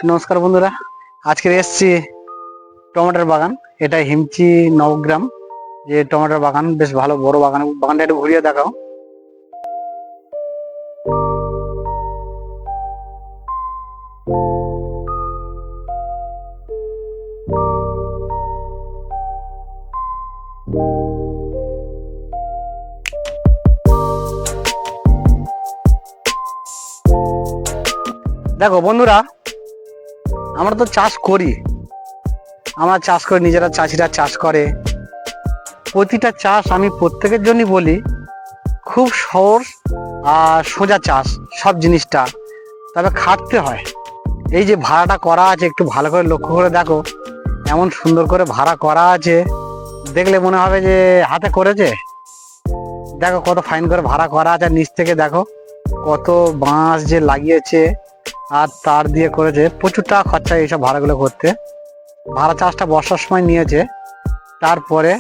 নমস্কার বন্ধুরা, আজকে এসেছি টমেটোর বাগান। এটা হিমচি নবগ্রাম যে টমেটোর বাগান, বেশ ভালো বড় বাগান। বাগানটা একটু ঘুরিয়ে দেখাও। দেখো বন্ধুরা, আমরা তো চাষ করি, নিজেরা চাষিরা চাষ করে। প্রতিটা চাষ আমি প্রত্যেকের জন্যই বলি, খুব সহজ আর সোজা চাষ সব জিনিসটা, তবে খাটতে হয়। এই যে ভাড়াটা করা আছে, একটু ভালো করে লক্ষ্য করে দেখো, এমন সুন্দর করে ভাড়া করা আছে, দেখলে মনে হবে যে হাতে করেছে। দেখো কত ফাইন করে ভাড়া করা আছে, নিচ থেকে দেখো কত বাঁশ যে লাগিয়েছে আর তার দিয়ে করেছে। প্রচুর টাকা খরচা এইসব ভাড়াগুলো করতে। ভাড়া চাষটা বর্ষার সময় নিয়েছে, তারপরে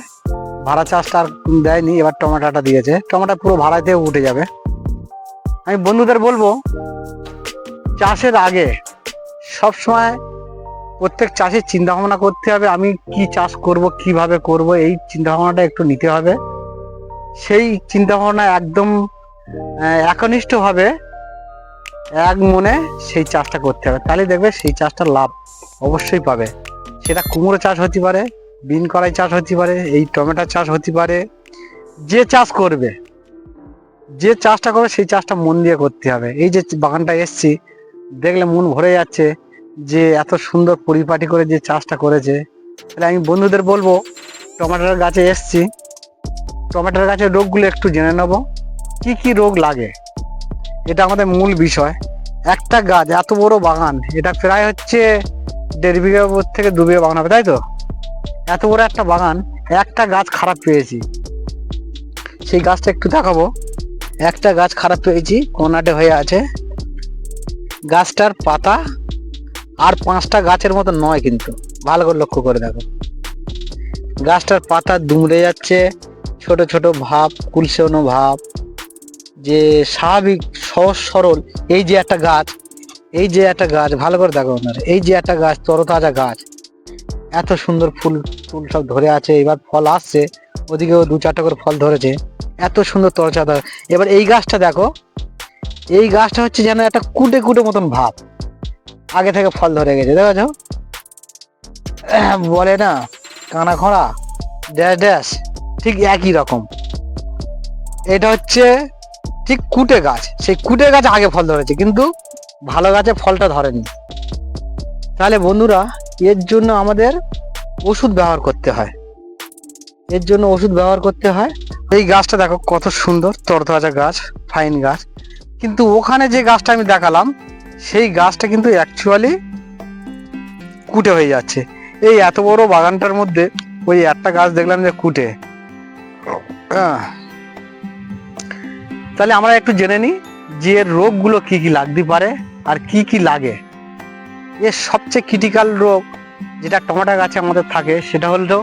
ভাড়া চাষটা আর দেয়নি, এবার টমেটোটা দিয়েছে। টমেটো পুরো ভাড়াতে উঠে যাবে। আমি বন্ধুদের বলবো, চাষের আগে সব সময় প্রত্যেক চাষির চিন্তা ভাবনা করতে হবে, আমি কি চাষ করব, কিভাবে করব, এই চিন্তা ভাবনাটা একটু নিতে হবে। সেই চিন্তা ভাবনা একদম একনিষ্ঠভাবে এক মনে সেই চাষটা করতে হবে, তাহলে দেখবে সেই চাষটার লাভ অবশ্যই পাবে। সেটা কুমড়ো চাষ হতে পারে, বিন কড়াই চাষ হতে পারে, এই টমেটো চাষ হতে পারে। যে চাষ করবে, যে চাষটা করবে সেই চাষটা মন দিয়ে করতে হবে। এই যে বাগানটা এসছি, দেখলে মন ভরে যাচ্ছে যে এত সুন্দর পরিপাটি করে যে চাষটা করেছে। তাহলে আমি বন্ধুদের বলবো, টমেটোর গাছে এসছি, টমেটোর গাছের রোগগুলো একটু জেনে নেব, কি কি রোগ লাগে। এটা আমাদের মূল বিষয়। একটা গাছ এত বড় বাগান, এটা প্রায় হচ্ছে 1.5 বিঘা থেকে 2 বিঘা বাগান হবে, তাই তো? এত বড় একটা বাগান, একটা গাছ খারাপ পেয়েছি, সেই গাছটা একটু দেখাবো। একটা গাছ খারাপ পেয়েছি, কোনাটে হয়ে আছে। গাছটার পাতা আর 5টা গাছের মতো নয়, কিন্তু ভালো করে লক্ষ্য করে দেখো। গাছটার পাতা দুমড়ে যাচ্ছে, ছোট ছোট ভাব, কুলসেনো ভাব, যে স্বাভাবিক সহজ সরল। এই যে একটা গাছ, ভালো করে দেখো আপনারা, এই যে একটা গাছ, তরতাজা গাছ, এত সুন্দর ফুল ফুল সব ধরে আছে, এবার ফল আসছে, ওদিকেও 2-4টা করে ফল ধরেছে, এত সুন্দর তরতাজা। এবার এই গাছটা দেখো, এই গাছটা হচ্ছে যেন একটা কুটে কুটে মতন ভাব, আগে থেকে ফল ধরে গেছে, দেখেছো? বলে না কানা খোঁড়া ড্যাশ ড্যাশ, ঠিক একই রকম। এটা হচ্ছে ঠিক কুটে গাছ, সেই কুটে গাছ আগে ফল ধরেছে, কিন্তু ভালো গাছে ফলটা ধরেনি। তাহলে বন্ধুরা, এর জন্য আমাদের ওষুধ ব্যবহার করতে হয়, এই গাছটা দেখো কত সুন্দর তরতাজা গাছ, ফাইন গাছ। কিন্তু ওখানে যে গাছটা আমি দেখালাম, সেই গাছটা কিন্তু অ্যাকচুয়ালি কুটে হয়ে যাচ্ছে। এই এত বড় বাগানটার মধ্যে ওই একটা গাছ দেখলাম যে কুটে। তাহলে আমরা একটু জেনে নিই যে এর রোগগুলো কি কি লাগতে পারে আর কি কি লাগে। এর সবচেয়ে ক্রিটিক্যাল রোগ যেটা টমেটো গাছে আমাদের থাকে, সেটা হলো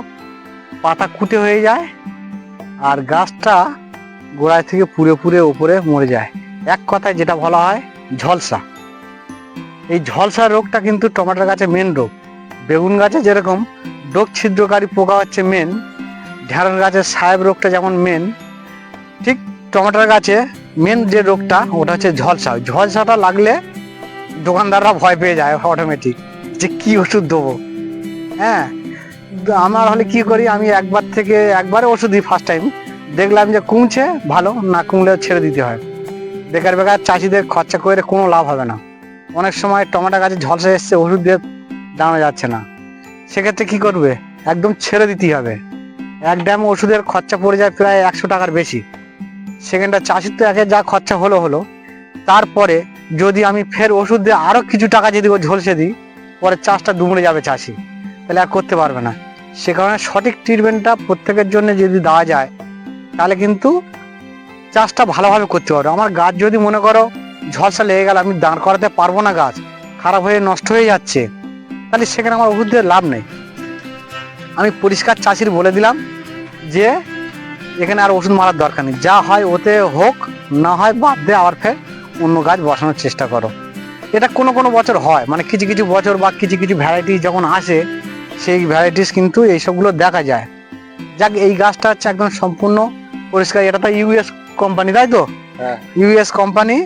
পাতা কুটে হয়ে যায় আর গাছটা গোড়ায় থেকে পুড়ে পুড়ে উপরে মরে যায়। এক কথায় যেটা বলা হয় ঝলসা। এই ঝলসা রোগটা কিন্তু টমেটো গাছে মেন রোগ। বেগুন গাছে যেরকম ডোক ছিদ্রকারী পোকা হচ্ছে মেন, ঢেঁড়স গাছের সাহেব রোগটা যেমন মেন, ঠিক টমেটোর গাছে মেন যে রোগটা ওটা হচ্ছে ঝলসা। ঝলসাটা লাগলে দোকানদাররা ভয় পেয়ে যায় অটোমেটিক, যে কি ওষুধ দেবো। হ্যাঁ, আমার হলে কি করি, আমি একবারে ওষুধ দিই। ফার্স্ট টাইম দেখলাম যে কমছে, ভালো, না কমলে ছেড়ে দিতে হয়। বেকার চাষিদের খরচা করে কোনো লাভ হবে না। অনেক সময় টমেটো গাছে ঝলসা এসছে, ওষুধ দিয়ে দাঁড়ানো যাচ্ছে না, সেক্ষেত্রে কি করবে, একদম ছেড়ে দিতেই হবে। এক ড্যাম ওষুধের খরচা পড়ে যায় প্রায় 100 টাকার বেশি। সেখানটা চাষির তো একে যা খরচা হলো, তারপরে যদি আমি ফের ওষুধ দিয়ে আরো কিছু টাকা যদি ঝলসে দিই, পরে চাষটা দুমড়ে যাবে চাষি, তাহলে আর করতে পারবে না। সে কারণে সঠিক ট্রিটমেন্টটা প্রত্যেকের জন্য যদি দেওয়া যায়, তাহলে কিন্তু চাষটা ভালোভাবে করতে পারবো। আমার গাছ যদি মনে করো ঝলসা লেগে গেল, আমি দাঁড় করাতে পারবো না, গাছ খারাপ হয়ে নষ্ট হয়ে যাচ্ছে, তাহলে সেখানে আমার ওষুধ দিয়ে লাভ নেই। আমি পরিষ্কার চাষির বলে দিলাম যে এখানে আর ওষুধ মারার দরকার নেই, যা হয় ওতে হোক, না হয় বাদ দিয়ে আবার ফের অন্য গাছ বসানোর চেষ্টা করো। এটা কোনো কোনো বছর হয়, মানে কিছু কিছু বছর বা কিছু কিছু ভ্যারাইটি যখন আসে সেই ভ্যারাইটিস কিন্তু এইসবগুলো দেখা যায়। যাক, এই গাছটা হচ্ছে একদম সম্পূর্ণ পরিষ্কার। এটা তো ইউএস কোম্পানি, তাই তো? হ্যাঁ, ইউএস কোম্পানি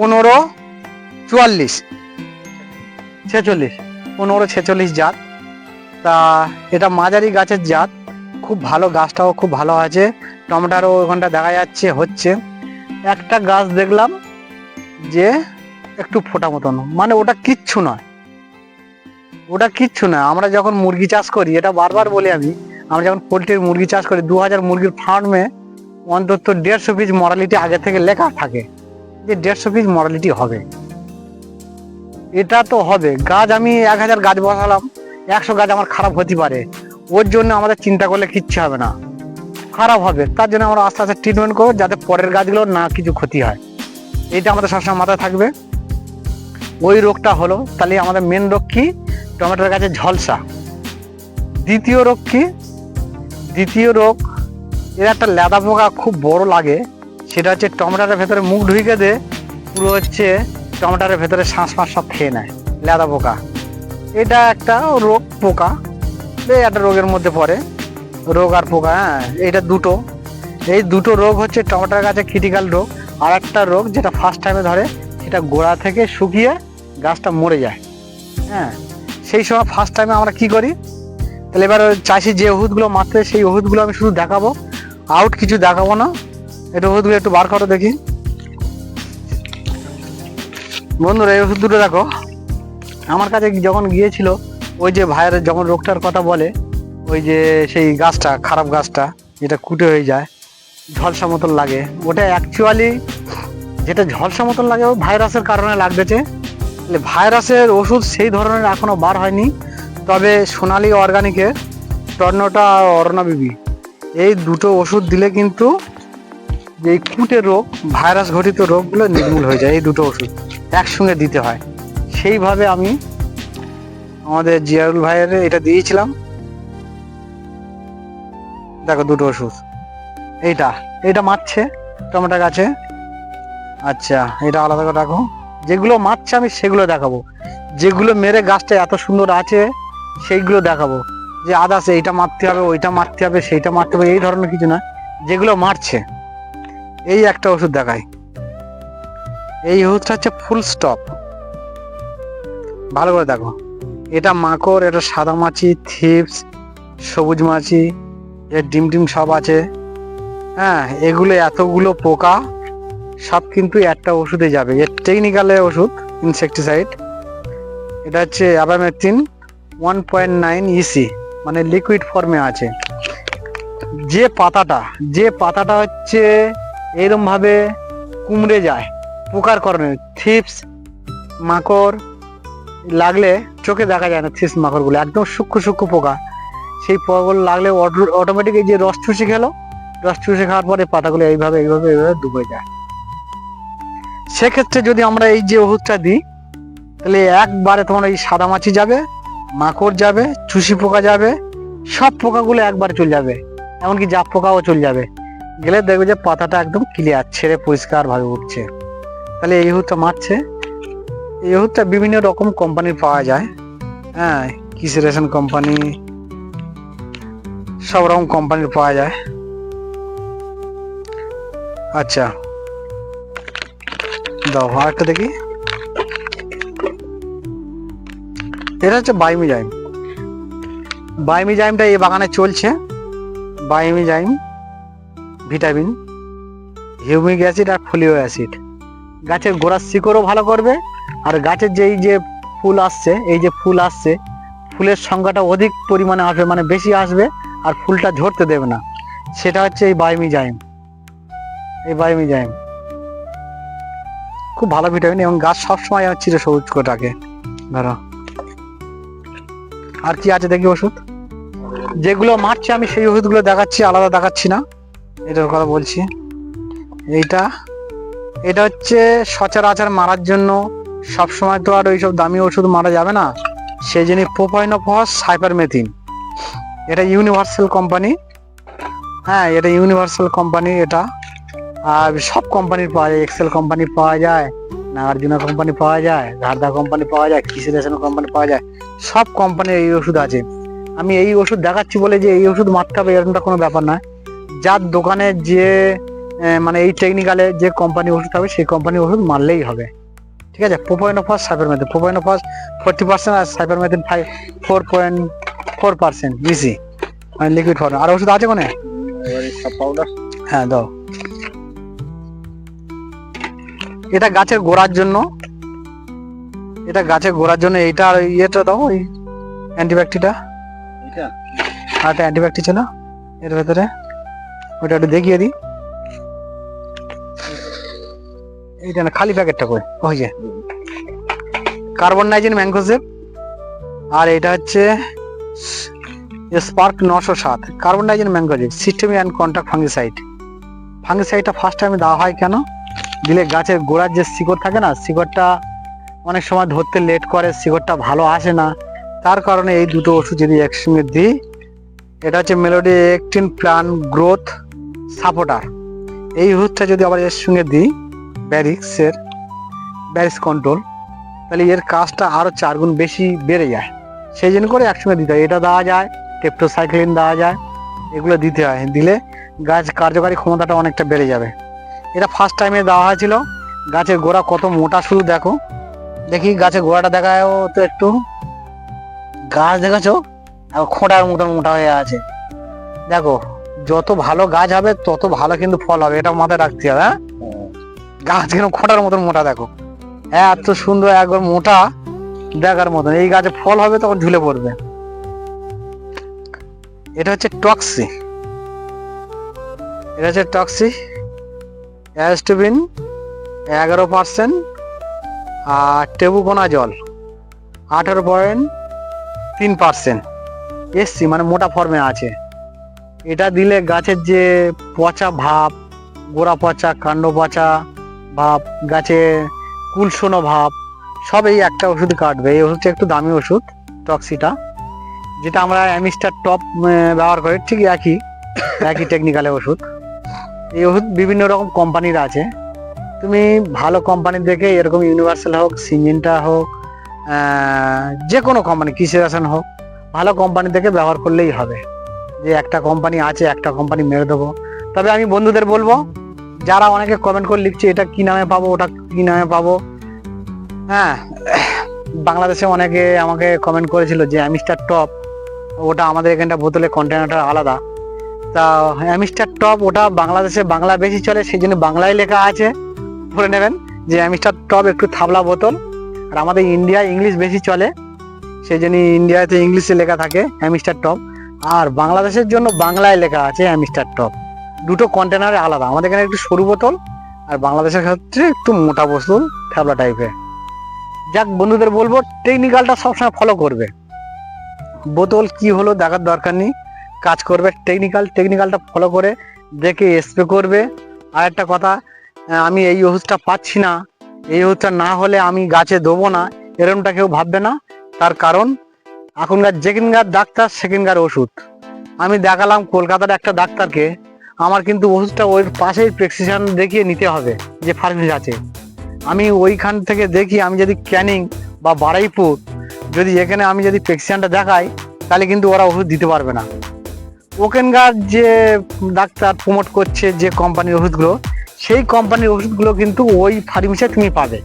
1546 জাত। তা এটা মাঝারি গাছের জাত, খুব ভালো, গাছটাও খুব ভালো আছে। টমেটোরও ওখানটা দেখা যাচ্ছে হচ্ছে। একটা গাছ দেখলাম যে একটু ফোটা মতন, মানে ওটা কিচ্ছু নয়, ওটা কিচ্ছু না। আমরা যখন মুরগি চাষ করি, এটা বারবার বলি আমি, আমরা যখন পোলট্রির মুরগি চাষ করি 2000 মুরগির ফার্মে অন্তত 150 পিস মরালিটি আগে থেকে লেখা থাকে যে 150 পিস মরালিটি হবে। এটা তো হবে। গাছ আমি 1000 গাছ বসালাম, 100 গাছ আমার খারাপ হতে পারে, ওর জন্য আমাদের চিন্তা করলে কিচ্ছু হবে না, খারাপ হবে। তার জন্য আমরা আস্তে আস্তে ট্রিটমেন্ট করবো যাতে পরের গাছগুলো না কিছু ক্ষতি হয়। এইটা আমাদের সবসময় মাথায় থাকবে। ওই রোগটা হলো, তাহলে আমাদের মেন রোগ কি? টমেটোর গাছে ঝলসা। দ্বিতীয় রোগ কি? দ্বিতীয় রোগ, এর একটা লেদা পোকা খুব বড় লাগে, সেটা হচ্ছে টমেটোর ভেতরে মুখ ঢুকে দে, পুরো হচ্ছে টমেটোর ভেতরে শ্বাস ফাঁস সব খেয়ে নেয়, লেদা পোকা। এটা একটা রোগ, পোকা, একটা রোগের মধ্যে পড়ে, রোগ আর পোকা। হ্যাঁ, এটা দুটো, এই দুটো রোগ হচ্ছে টমেটোর গাছে ক্রিটিক্যাল রোগ। আর একটা রোগ যেটা ফার্স্ট টাইমে ধরে, সেটা গোড়া থেকে শুকিয়ে গাছটা মরে যায়। হ্যাঁ, সেই সময় ফার্স্ট টাইমে আমরা কি করি? তাহলে এবার চাষি যে ওষুধগুলো মারতে, সেই ওষুধগুলো আমি শুধু দেখাবো, আউট কিছু দেখাবো না। এটা ওষুধগুলো একটু বার করো দেখি বন্ধুরা। এই ওষুধ দুটো দেখো, আমার কাছে যখন গিয়েছিল ওই যে ভাইয়ের যখন রোগটার কথা বলে, ওই যে সেই গাছটা, খারাপ গাছটা যেটা কুটে হয়ে যায়, ঝলসা মতন লাগে, ওটা অ্যাকচুয়ালি যেটা ঝলসা মতন লাগে ওই ভাইরাসের কারণে লাগতেছে। ভাইরাসের ওষুধ সেই ধরনের এখনো বার হয়নি, তবে সোনালী অর্গানিকের টর্নোটা আর অরুণাবিবি, এই দুটো ওষুধ দিলে কিন্তু এই কুটে রোগ, ভাইরাস ঘটিত রোগগুলো নির্মূল হয়ে যায়। এই দুটো ওষুধ একসঙ্গে দিতে হয়। সেইভাবে আমি আমাদের জিয়ারুল ভাইয়ের এটা দিয়েছিলাম। দেখো দুটো ওষুধ, এইটা মারছে টমেটো গাছে। আচ্ছা, এটা আলাদা করে রাখো। যেগুলো মারছে আমি সেগুলো দেখাবো, যেগুলো মেরে গাছটা এত সুন্দর আছে সেইগুলো দেখাবো। যে আদার্স এইটা মারতে হবে, ওইটা মারতে হবে, সেইটা মারতে হবে, এই ধরনের কিছু না। যেগুলো মারছে, এই একটা ওষুধ দেখাই। এই ওষুধটা হচ্ছে ফুল স্টপ, ভালো করে দেখো। এটা মাকড়, এটা সাদা মাছি, থিপস, সবুজ মাছি, এর ডিম টিম সব আছে। হ্যাঁ, এগুলো এতগুলো পোকা সব কিন্তু একটা ওষুধে যাবে। এর টেকনিক্যালে ওষুধ ইনসেকটিসাইড, এটা হচ্ছে অ্যাবামেথিন 1.9 ইসি, মানে লিকুইড ফর্মে আছে। যে পাতাটা হচ্ছে এরকম ভাবে কুমড়ে যায় পোকার কারণে, থিপস মাকড় লাগলে চোখে দেখা যায় না, থিপস মাকড়গুলো একদম সূক্ষ্ম পোকা, সেই পোকাগুলো লাগলে অটোমেটিক এই যে রস চুষে খাওয়ার পরে পাতাগুলো এইভাবে ডুবে যায়। সেক্ষেত্রে যদি আমরা এই যে ওষুধটা দিই, তাহলে একবারে তোমার এই সাদা মাছি যাবে, মাকড় যাবে, চুষি পোকা যাবে, সব পোকাগুলো একবার চলে যাবে, এমনকি জাপ পোকাও চলে যাবে। গেলে দেখবে যে পাতাটা একদম ক্লিয়ার, ছেড়ে পরিষ্কার ভাবে উঠছে। তাহলে এই ওষুধটা মারছে। এই ওষুধটা বিভিন্ন রকম কোম্পানির পাওয়া যায়। হ্যাঁ, কিসেরেশন কোম্পানি, সব রকম কোম্পানির পাওয়া যায়। আচ্ছা দাও আরেকটা দেখি। এটা হচ্ছে বাইমিজাইমটা এই বাগানে চলছে। বাইমিজাইম ভিটামিন, হিউমিক অ্যাসিড আর ফোলিও অ্যাসিড গাছের গোড়ার শিকড়ও ভালো করবে, আর গাছের যে এই যে ফুল আসছে, ফুলের সংখ্যাটা অধিক পরিমাণে আসবে, মানে বেশি আসবে, আর ফুলটা ঝরতে দেবে না। সেটা হচ্ছে এই বাইমিজাইম। খুব ভালো ভিটামিন, এবং গাছ সবসময় চির সবুজ করে রাখে। ধরো আর কি আছে দেখি ওষুধ। যেগুলো মারছে আমি সেই ওষুধগুলো দেখাচ্ছি, আলাদা দেখাচ্ছি না, এটার কথা বলছি। এটা হচ্ছে সচরাচর মারার জন্য, সবসময় তো আর ওইসব দামি ওষুধ মারা যাবে না, সেই জন্য প্রোপাইনোফস সাইপারমেথিন। এটা ইউনিভার্সাল কোম্পানি। হ্যাঁ, এটা ইউনিভার্সাল কোম্পানি। এটা আর সব কোম্পানির পাওয়া যায়, এক্সেল কোম্পানির পাওয়া যায়, নাগার্জুনা কোম্পানি পাওয়া যায়, ধারদা কোম্পানি পাওয়া যায়, কিসিরেশন কোম্পানি পাওয়া যায়, সব কোম্পানির এই ওষুধ আছে। আমি এই ওষুধ দেখাচ্ছি বলে যে এই ওষুধ মারতে হবে এরকমটা কোনো ব্যাপার না। যার দোকানে যে মানে এই টেকনিক্যালে যে কোম্পানি ওষুধ হবে সেই কোম্পানির ওষুধ মারলেই হবে, ঠিক আছে। প্রোপাইনোফস, সাইপারমেথ্রিন, প্রোপাইনোফস 40% আর সাইপারমেথ্রিন 4.4% ইজি, মানে লিকুইড ফর্ম। আর ওষুধ আছে কোনে? পাউডার। হ্যাঁ দাও। এটা গাছের গোড়ার জন্য, এটা গাছের গোড়ার জন্য। এইটা আর ইয়েটা দাও, ওই অ্যান্টিবায়োটিকটা, এটা আর একটা অ্যান্টিবায়োটিক ছিল এর ভেতরে, ওটা একটু দেখিয়ে দিই। এইটা না, খালি প্যাকেটটা কই, ওই যে কার্বনডাইজিন ম্যাঙ্গোজেব। আর এটা হচ্ছে Spark 907 carbendazim mancozeb, systemic and contact fungicide. ফাঙ্গিসাইডটা ফার্স্ট টাইমে দেওয়া হয় কেন? দিলে গাছের গোড়ার যে শিকড় থাকে না, শিকড়টা অনেক সময় ধরতে লেট করে, শিকড়টা ভালো আসে না, তার কারণে এই দুটো ওষুধ যদি একসঙ্গে দিই। এটা হচ্ছে মেলোডি একটিন প্লান্ট গ্রোথ সাপোর্টার। এই ওষুধটা যদি আবার এর সঙ্গে দিই ব্যারিক্স কন্ট্রোল, তাহলে এর কাজটা আরও 4 গুণ বেশি বেড়ে যায়। সেই জন্য করে একসঙ্গে দিতে হয়। এটা দেওয়া যায়, টেপ্টোসাইক্লিন দেওয়া যায়, এগুলো দিতে হয়। দিলে গাছ কার্যকারী ক্ষমতাটা অনেকটা বেড়ে যাবে। এটা ফার্স্ট টাইমে দেওয়া হয়েছিল। গাছের গোড়া কত মোটা, শুধু দেখো, দেখি গাছের গোড়াটা দেখায় তো একটু, গাছ দেখাছো খোঁটার মতন মোটা হয়ে আছে। দেখো, যত ভালো গাছ হবে তত ভালো কিন্তু ফল হবে, এটা মাথায় রাখতে হবে। হ্যাঁ, গাছ কিন্তু খোঁটার মতন মোটা, দেখো এত সুন্দর একবার মোটা দেখার মতন। এই গাছে ফল হবে তখন ঝুলে পড়বে। এটা হচ্ছে টক্সি, এটা হচ্ছে টক্সি অ্যাস্টোবিন 11%, আর টেবুকোনাজল 18.3% এসসি, মানে মোটা ফর্মে আছে। এটা দিলে গাছের যে পচা ভাব, গোড়া পচা, কাণ্ড পচা ভাব, গাছে কুলশোনো ভাব, সব এই একটা ওষুধ কাটবে। এই ওষুধটা একটু দামি ওষুধ, টক্সিটা, যেটা আমরা অ্যামিস্টার টপ ব্যবহার করি, ঠিক একই টেকনিক্যালের ওষুধ। এই ওষুধ বিভিন্ন রকম কোম্পানির আছে। তুমি ভালো কোম্পানি দেখে, এরকম ইউনিভার্সাল হোক, সিঞ্জিনটা হোক, যে কোনো কোম্পানি, কিসেরাসন হোক, ভালো কোম্পানি দেখে ব্যবহার করলেই হবে। যে একটা কোম্পানি আছে, একটা কোম্পানি মেরে দেবো। তবে আমি বন্ধুদের বলবো, যারা অনেকে কমেন্ট করে লিখছে এটা কি নামে পাবো, ওটা কি নামে পাবো। হ্যাঁ, বাংলাদেশে অনেকে আমাকে কমেন্ট করেছিল যে অ্যামিস্টার টপ, ওটা আমাদের এখানটা বোতলে কন্টেনারটা আলাদা। তা অ্যামিস্টার টপ ওটা বাংলাদেশে বাংলা বেশি চলে, সেই জন্য বাংলায় লেখা আছে, পড়ে নেবেন যে অ্যামিস্টার টপ একটু থাবলা বোতল। আর আমাদের ইন্ডিয়ায় ইংলিশ বেশি চলে, সেই জন্য ইন্ডিয়াতে ইংলিশে লেখা থাকে অ্যামিস্টার টপ, আর বাংলাদেশের জন্য বাংলায় লেখা আছে অ্যামিস্টার টপ। দুটো কন্টেনারে আলাদা, আমাদের এখানে একটু সরু বোতল, আর বাংলাদেশের ক্ষেত্রে একটু মোটা বোতল, থাবলা টাইপের। যাক, বন্ধুদের বলবো টেকনিক্যালটা সবসময় ফলো করবে। বোতল কি হলো দেখার দরকার নেই, কাজ করবে টেকনিক্যালটা ফলো করে দেখে স্প্রে করবে। আর একটা কথা, আমি এই ওষুধটা পাচ্ছি না, এই ওষুধটা না হলে আমি গাছে দেবো না, এরকমটা কেউ ভাববে না। তার কারণ এখনকার যেখানকার ডাক্তার সেখানকার ওষুধ। আমি দেখালাম কলকাতার একটা ডাক্তারকে, আমার কিন্তু ওষুধটা ওই পাশেই প্রেসক্রিপশন দেখিয়ে নিতে হবে যে ফার্মেসি আছে। আমি ওইখান থেকে দেখি, আমি যদি ক্যানিং বা বারুইপুর, যদি এখানে আমি যদি প্রেসক্রিপশনটা দেখাই, তাহলে কিন্তু ওরা ওষুধ দিতে পারবে না। ওখানকার যে ডাক্তার প্রমোট করছে যে কোম্পানির ওষুধগুলো, সেই কোম্পানির ওষুধগুলো কিন্তু ওই ফার্মেসিতে তুমি পাবে।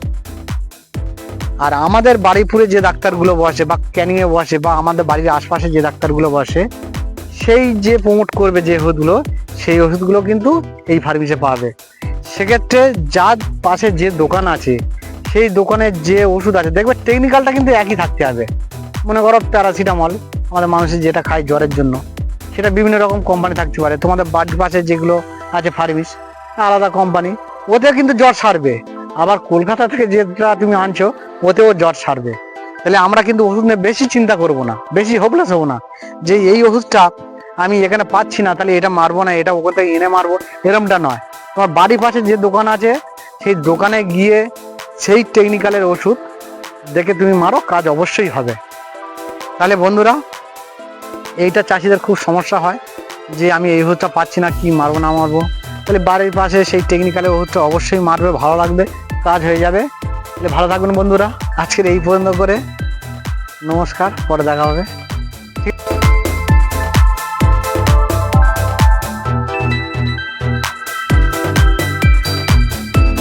আর আমাদের বারুইপুরে যে ডাক্তারগুলো বসে, বা ক্যানিংয়ে বসে, বা আমাদের বাড়ির আশপাশে যে ডাক্তারগুলো বসে, সেই যে প্রমোট করবে যে ওষুধগুলো, সেই ওষুধগুলো কিন্তু এই ফার্মেসিতে পাবে। সেক্ষেত্রে যার পাশে যে দোকান আছে, সেই দোকানের যে ওষুধ আছে, দেখবে টেকনিক্যালটা কিন্তু একই থাকতে হবে। মনে করো প্যারাসিটামল, আমাদের মানুষের যেটা খায় জ্বরের জন্য, সেটা বিভিন্ন রকম কোম্পানি থাকতে পারে। তোমাদের বাড়ির পাশে যেগুলো আছে ফার্মেসি, আলাদা কোম্পানি, ওতে কিন্তু জ্বর সারবে। আবার কলকাতা থেকে যেটা তুমি আনছো, ওতেও জ্বর সারবে। তাহলে আমরা কিন্তু ওষুধ নিয়ে বেশি চিন্তা করব না, বেশি হোপলেস হবো না যে এই ওষুধটা আমি এখানে পাচ্ছি না, তাহলে এটা মারবো না, এটা ওখান থেকে এনে মারবো, এরকমটা নয়। তোমার বাড়ির পাশে যে দোকান আছে, সেই দোকানে গিয়ে সেই টেকনিক্যালের ওষুধ দেখে তুমি মারো, কাজ অবশ্যই হবে। তাহলে বন্ধুরা, এইটা চাষিদের খুব সমস্যা হয় যে আমি এই ওষুধটা পাচ্ছি না, কি মারবো না মারবো। তাহলে বাড়ির পাশে সেই টেকনিক্যালের ওষুধটা অবশ্যই মারবে, ভালো লাগবে, কাজ হয়ে যাবে। ভালো থাকবেন বন্ধুরা, আজকের এই পর্যন্ত করে। নমস্কার, পরে দেখা হবে।